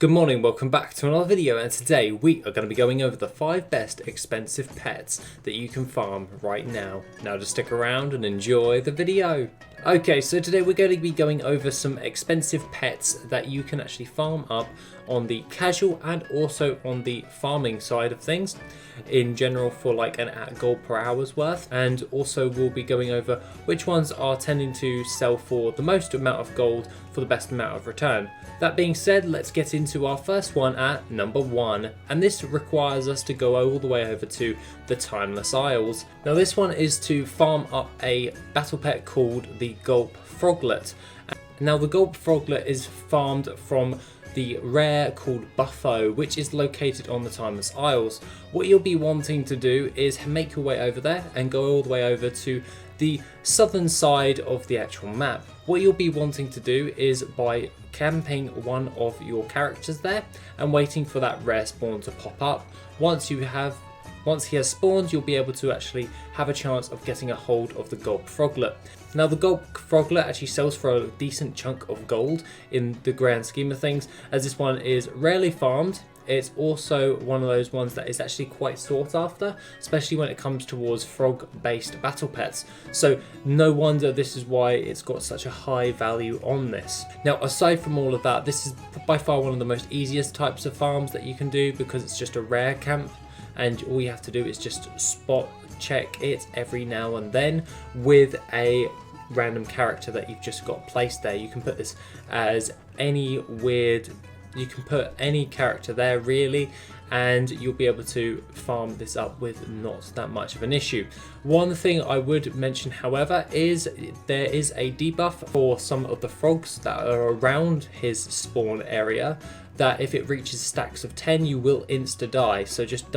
Good morning, welcome back to another video, and today we are going to be going over the 5 best expensive pets that you can farm right now. Now just stick around and enjoy the video. Okay, so today we're going to be going over some expensive pets that you can actually farm up on the casual and also on the farming side of things in general for like an gold per hour's worth, and also we'll be going over which ones are tending to sell for the most amount of gold for the best amount of return. That being said, let's get into our first one at number 1, and this requires us to go all the way over to the Timeless Isles. Now this one is to farm up a battle pet called the GULP Froglet. Now the GULP Froglet is farmed from the rare called Buffo, which is located on the Timeless Isles. What you'll be wanting to do is make your way over there and go all the way over to the southern side of the actual map. What you'll be wanting to do is by camping one of your characters there and waiting for that rare spawn to pop up. Once he has spawned, you'll be able to actually have a chance of getting a hold of the GULP Froglet. Now the GULP Froglet actually sells for a decent chunk of gold in the grand scheme of things, as this one is rarely farmed. It's also one of those ones that is actually quite sought after, especially when it comes towards frog-based battle pets. So no wonder this is why it's got such a high value on this. Now aside from all of that, this is by far one of the most easiest types of farms that you can do, because it's just a rare camp and all you have to do is just spot check it every now and then with a random character that you've just got placed there. You can put this as you can put any character there really, and you'll be able to farm this up with not that much of an issue. One thing I would mention, however, is there is a debuff for some of the frogs that are around his spawn area, that if it reaches stacks of 10 you will insta die. So just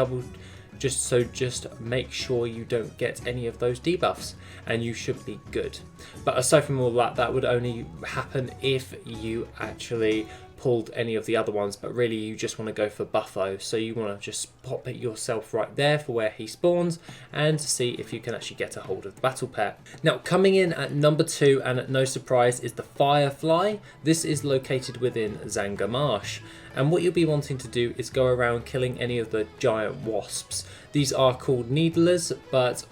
make sure you don't get any of those debuffs and you should be good. But aside from all that would only happen if you actually pulled any of the other ones, but really you just want to go for Buffo, so you want to just pop it yourself right there for where he spawns and see if you can actually get a hold of the battle pet. Now coming in at number 2, and at no surprise, is the Firefly. This is located within Zanga Marsh, and what you'll be wanting to do is go around killing any of the giant wasps. These are called needlers, but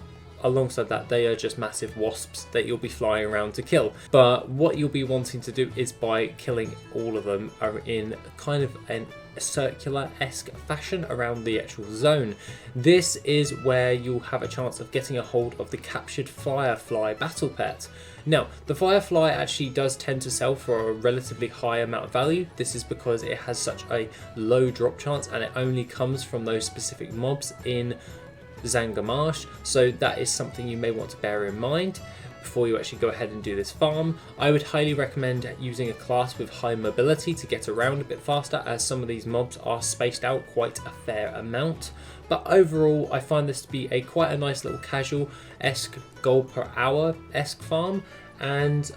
alongside that they are just massive wasps that you'll be flying around to kill. But what you'll be wanting to do is by killing all of them are in kind of a circular-esque fashion around the actual zone. This is where you'll have a chance of getting a hold of the captured Firefly battle pet. Now the Firefly actually does tend to sell for a relatively high amount of value. This is because it has such a low drop chance and it only comes from those specific mobs in Zanga Marsh, so that is something you may want to bear in mind before you actually go ahead and do this farm. I would highly recommend using a class with high mobility to get around a bit faster, as some of these mobs are spaced out quite a fair amount. But overall I find this to be quite a nice little casual-esque gold per hour-esque farm, and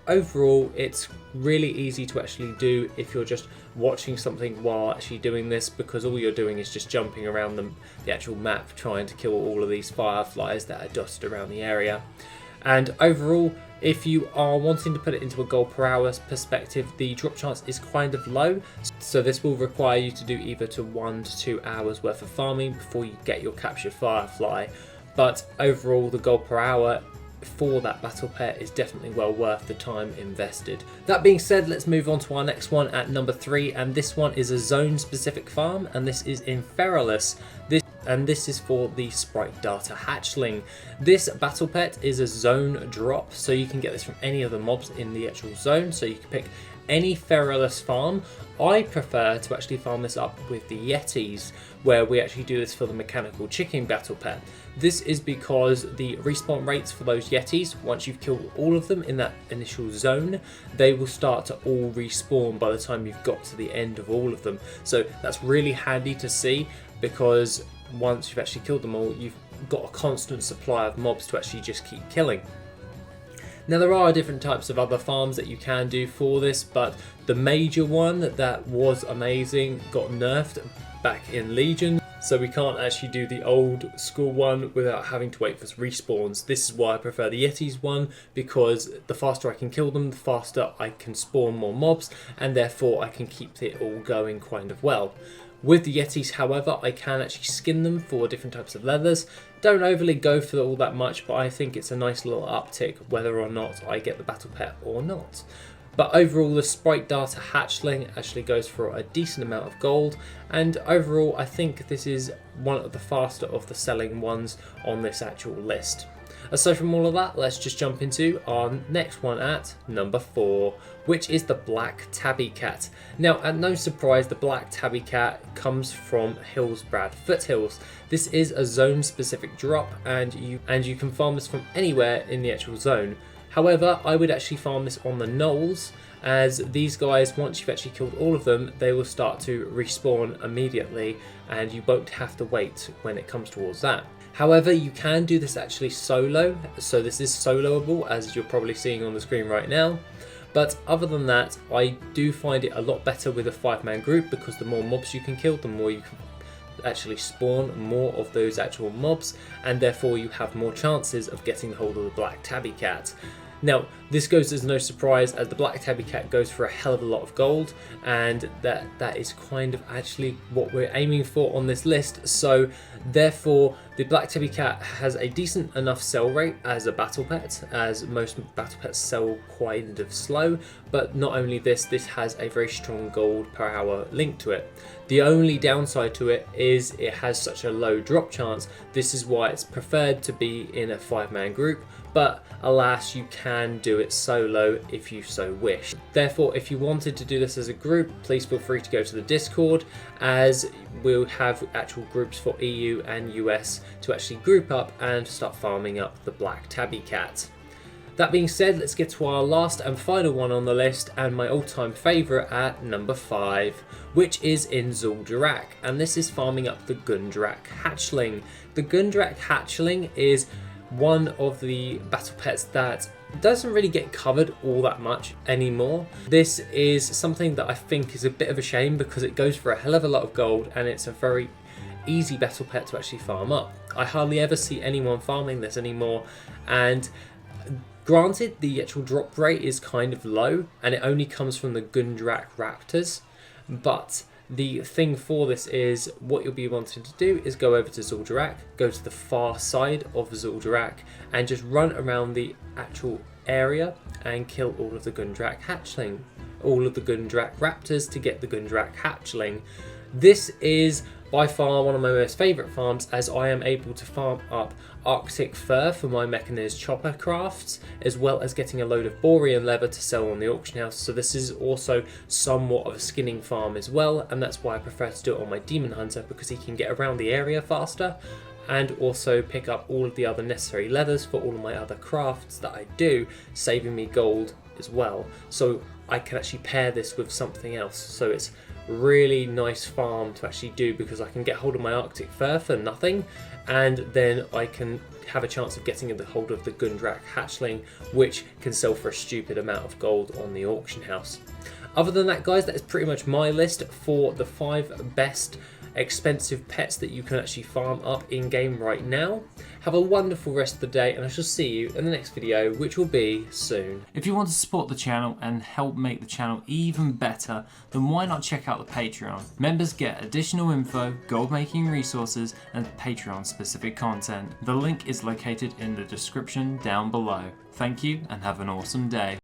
overall it's really easy to actually do if you're just watching something while actually doing this, because all you're doing is just jumping around the actual map trying to kill all of these fireflies that are dotted around the area. And overall, if you are wanting to put it into a gold per hour perspective, the drop chance is kind of low, so this will require you to do either 1 to 2 hours worth of farming before you get your captured firefly. But overall the gold per hour for that battle pet is definitely well worth the time invested. That being said, let's move on to our next one at number 3, and this one is a zone specific farm, and this is in Feralus. This is for the Sprite Data Hatchling. This battle pet is a zone drop, so you can get this from any of the mobs in the actual zone, so you can pick any Feralus farm. I prefer to actually farm this up with the Yetis, where we actually do this for the mechanical chicken battle pet. This is because the respawn rates for those Yetis, once you've killed all of them in that initial zone, they will start to all respawn by the time you've got to the end of all of them. So that's really handy to see, because once you've actually killed them all, you've got a constant supply of mobs to actually just keep killing. Now there are different types of other farms that you can do for this, but the major one that was amazing got nerfed back in Legion so we can't actually do the old school one without having to wait for respawns. This is why I prefer the Yetis one, because the faster I can kill them, the faster I can spawn more mobs, and therefore I can keep it all going kind of well. With the Yetis, however, I can actually skin them for different types of leathers. Don't overly go for all that much, but I think it's a nice little uptick whether or not I get the battle pet or not. But overall, the Sprite Data Hatchling actually goes for a decent amount of gold, and overall I think this is one of the faster of the selling ones on this actual list. Aside from all of that, let's just jump into our next one at number 4, which is the Black Tabby Cat. Now, at no surprise, the Black Tabby Cat comes from Hillsbrad Foothills. This is a zone specific drop, and you can farm this from anywhere in the actual zone. However, I would actually farm this on the knolls, as these guys, once you've actually killed all of them, they will start to respawn immediately, and you won't have to wait when it comes towards that. However, you can do this actually solo, so this is soloable, as you're probably seeing on the screen right now. But other than that, I do find it a lot better with a 5-man group, because the more mobs you can kill, the more you can actually spawn more of those actual mobs, and therefore you have more chances of getting hold of the Black Tabby Cat. Now, this goes as no surprise, as the Black Tabby Cat goes for a hell of a lot of gold, and that is kind of actually what we're aiming for on this list. So therefore, the Black Tabby Cat has a decent enough sell rate as a battle pet, as most battle pets sell kind of slow. But not only this, this has a very strong gold per hour link to it. The only downside to it is it has such a low drop chance. This is why it's preferred to be in a 5-man group, but alas, you can do it solo if you so wish. Therefore, if you wanted to do this as a group, please feel free to go to the Discord, as we'll have actual groups for EU and US to actually group up and start farming up the Black Tabby Cat. That being said, let's get to our last and final one on the list, and my all-time favourite at number 5, which is in GULP, and this is farming up the GUNDRAK Hatchling. The GUNDRAK Hatchling is one of the battle pets that doesn't really get covered all that much anymore. This is something that I think is a bit of a shame, because it goes for a hell of a lot of gold, and it's a very easy battle pet to actually farm up. I hardly ever see anyone farming this anymore, and granted, the actual drop rate is kind of low, and it only comes from the GUNDRAK Raptors, but the thing for this is, what you'll be wanting to do is go over to GULP, go to the far side of GULP, and just run around the actual area and kill all of the GUNDRAK Hatchling, all of the GUNDRAK Raptors to get the GUNDRAK Hatchling. This is by far one of my most favourite farms, as I am able to farm up Arctic fur for my mechanized chopper crafts, as well as getting a load of borean leather to sell on the auction house. So this is also somewhat of a skinning farm as well, and that's why I prefer to do it on my demon hunter, because he can get around the area faster, and also pick up all of the other necessary leathers for all of my other crafts that I do, saving me gold as well. So I can actually pair this with something else, so it's really nice farm to actually do, because I can get hold of my Arctic fur for nothing, and then I can have a chance of getting a hold of the GUNDRAK Hatchling, which can sell for a stupid amount of gold on the auction house. Other than that, guys, that is pretty much my list for the 5 best expensive pets that you can actually farm up in game right now. Have a wonderful rest of the day, and I shall see you in the next video, which will be soon. If you want to support the channel and help make the channel even better, then why not check out the Patreon? Members get additional info, gold making resources, and Patreon specific content. The link is located in the description down below. Thank you and have an awesome day.